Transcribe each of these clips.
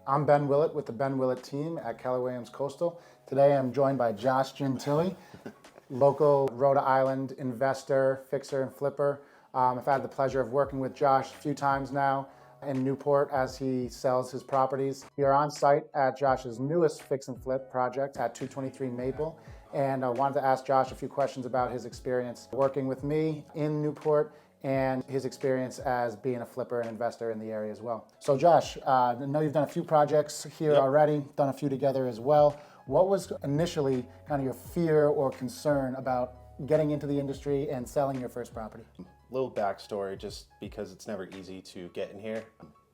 I'm Ben Willett with the Ben Willett team at Keller Williams Coastal. Today I'm joined by Josh Gentile, local Rhode Island investor, fixer, and flipper. I've had the pleasure of working with Josh a few times now in Newport as he sells his properties. We are on site at Josh's newest fix and flip project at 223 Maple. And I wanted to ask Josh a few questions about his experience working with me in Newport and his experience as being a flipper and investor in the area as well. So Josh, I know you've done a few projects here already, done a few together as well. What was initially kind of your fear or concern about getting into the industry and selling your first property? Little backstory, just because it's never easy to get in here.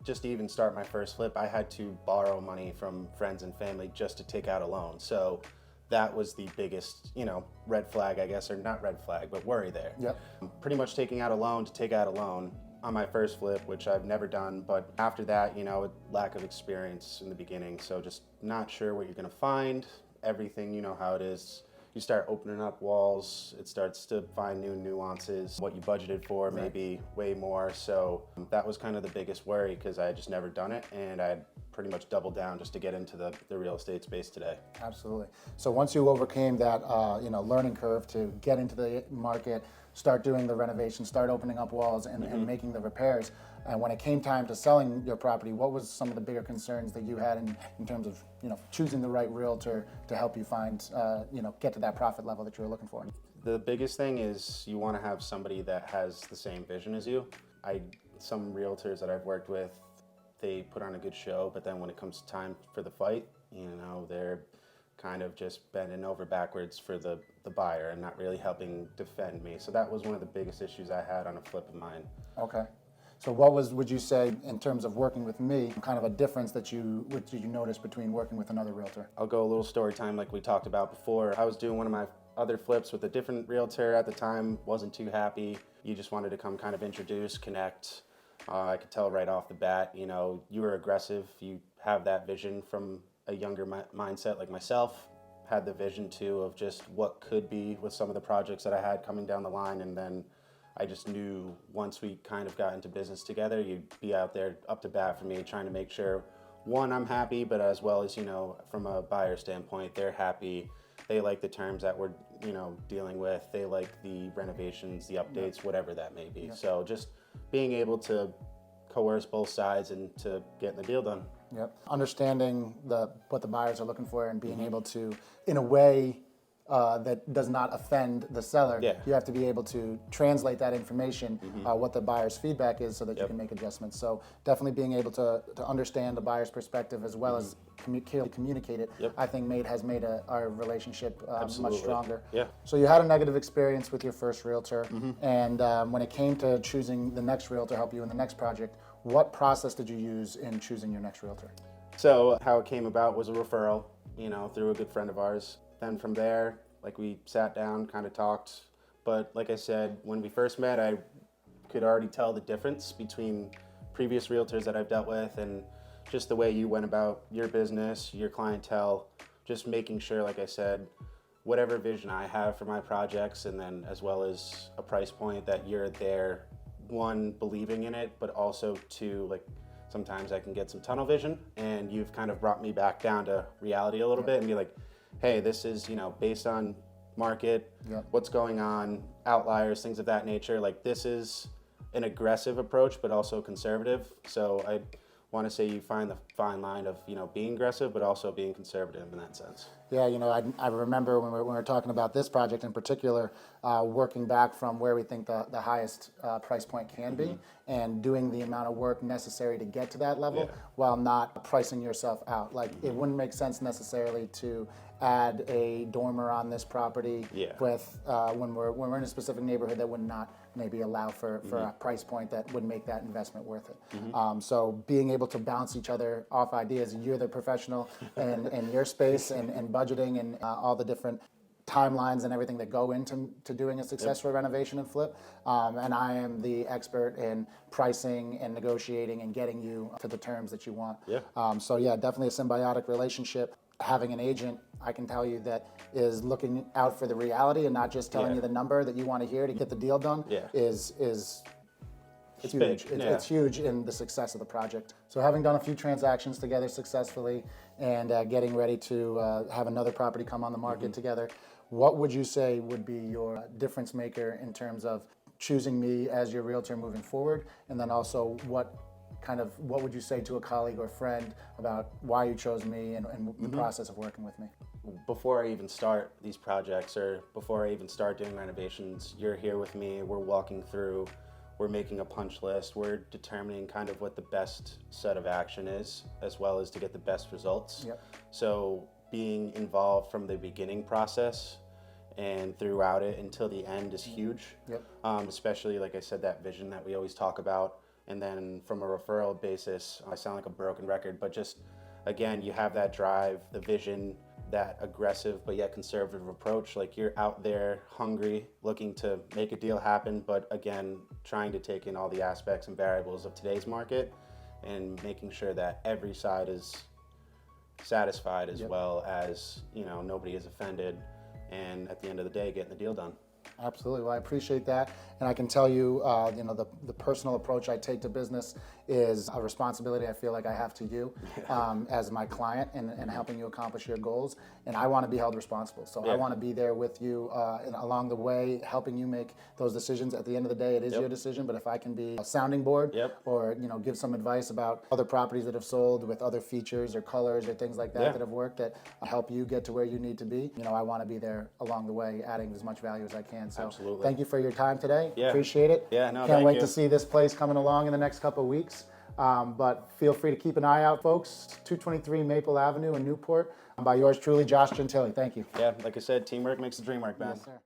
Just to even start my first flip, I had to borrow money from friends and family just to take out a loan. So that was the biggest, red flag, I guess, or not red flag, but worry there. Yep. Pretty much taking out a loan to take out a loan on my first flip, which I've never done. But after that, lack of experience in the beginning. So just not sure what you're gonna find. Everything, you know how it is. You start opening up walls, it starts to find new nuances. What you budgeted for, maybe way more. So that was kind of the biggest worry because I had just never done it, and I had pretty much doubled down just to get into the real estate space today. Absolutely. So once you overcame that learning curve to get into the market, start doing the renovation, start opening up walls and making the repairs, and when it came time to selling your property, what was some of the bigger concerns that you had in terms of choosing the right realtor to help you find get to that profit level that you were looking for? The biggest thing is you want to have somebody that has the same vision as you. Some realtors that I've worked with, they put on a good show, but then when it comes to time for the fight, they're kind of just bending over backwards for the buyer and not really helping defend me. So that was one of the biggest issues I had on a flip of mine. Okay. So what would you say, in terms of working with me, kind of a difference that you noticed between working with another realtor? I'll go a little story time like we talked about before. I was doing one of my other flips with a different realtor at the time, wasn't too happy. You just wanted to come kind of introduce, connect. I could tell right off the bat, you were aggressive. You have that vision from a younger mindset like myself. Had the vision too of just what could be with some of the projects that I had coming down the line, and then I just knew once we kind of got into business together, you'd be out there up to bat for me, trying to make sure, one, I'm happy, but as well as, from a buyer standpoint, they're happy. They like the terms that we're, dealing with. They like the renovations, the updates, whatever that may be. So just being able to coerce both sides and to getting the deal done. Yep. Understanding what the buyers are looking for and being able to, in a way that does not offend the seller, you have to be able to translate that information, what the buyer's feedback is, so that you can make adjustments. So definitely being able to understand the buyer's perspective as well as communicate it, I think has made our relationship much stronger. Yeah. So you had a negative experience with your first realtor, and when it came to choosing the next realtor to help you in the next project, what process did you use in choosing your next realtor? So how it came about was a referral, through a good friend of ours. Then from there, we sat down, kind of talked. But like I said, when we first met, I could already tell the difference between previous realtors that I've dealt with and just the way you went about your business, your clientele, just making sure, like I said, whatever vision I have for my projects, and then as well as a price point, that you're there, one, believing in it, but also two, sometimes I can get some tunnel vision, and you've kind of brought me back down to reality a little bit and be like, hey, this is, based on market, what's going on, outliers, things of that nature. This is an aggressive approach, but also conservative. So I want to say you find the fine line of, being aggressive, but also being conservative in that sense. Yeah, I remember when we were talking about this project in particular, working back from where we think the highest price point can be, and doing the amount of work necessary to get to that level while not pricing yourself out. It wouldn't make sense necessarily to add a dormer on this property with when we're in a specific neighborhood that would not maybe allow for a price point that would make that investment worth it. So being able to bounce each other off ideas, you're the professional in your space and budgeting and all the different timelines and everything that go into doing a successful renovation and flip. And I am the expert in pricing and negotiating and getting you to the terms that you want. So yeah, definitely a symbiotic relationship. Having an agent, I can tell you, that is looking out for the reality and not just telling you the number that you want to hear to get the deal done is It's huge. big. It's huge in the success of the project. So having done a few transactions together successfully and getting ready to have another property come on the market together, what would you say would be your difference maker in terms of choosing me as your realtor moving forward? And then also what would you say to a colleague or friend about why you chose me and the process of working with me? Before I even start these projects or before I even start doing renovations, you're here with me, we're walking through, we're making a punch list, we're determining kind of what the best set of action is, as well as to get the best results. Yep. So being involved from the beginning process and throughout it until the end is huge. Yep. Especially, like I said, that vision that we always talk about. And then from a referral basis, I sound like a broken record, but just, again, you have that drive, the vision, that aggressive but yet conservative approach. Like you're out there hungry, looking to make a deal happen, but again, trying to take in all the aspects and variables of today's market and making sure that every side is satisfied as well as, nobody is offended. And at the end of the day, getting the deal done. Absolutely. Well, I appreciate that. And I can tell you, the personal approach I take to business is a responsibility I feel like I have to you as my client and helping you accomplish your goals. And I want to be held responsible. So I want to be there with you and along the way, helping you make those decisions. At the end of the day, it is your decision. But if I can be a sounding board or, give some advice about other properties that have sold with other features or colors or things like that that have worked that help you get to where you need to be, I want to be there along the way, adding as much value as I can. So thank you for your time today. Appreciate it. Can't wait to see this place coming along in the next couple of weeks. But feel free to keep an eye out, folks. 223 Maple Avenue in Newport. By yours truly, Josh Gentile. Thank you. Yeah, like I said, teamwork makes the dream work, man. Yes, sir.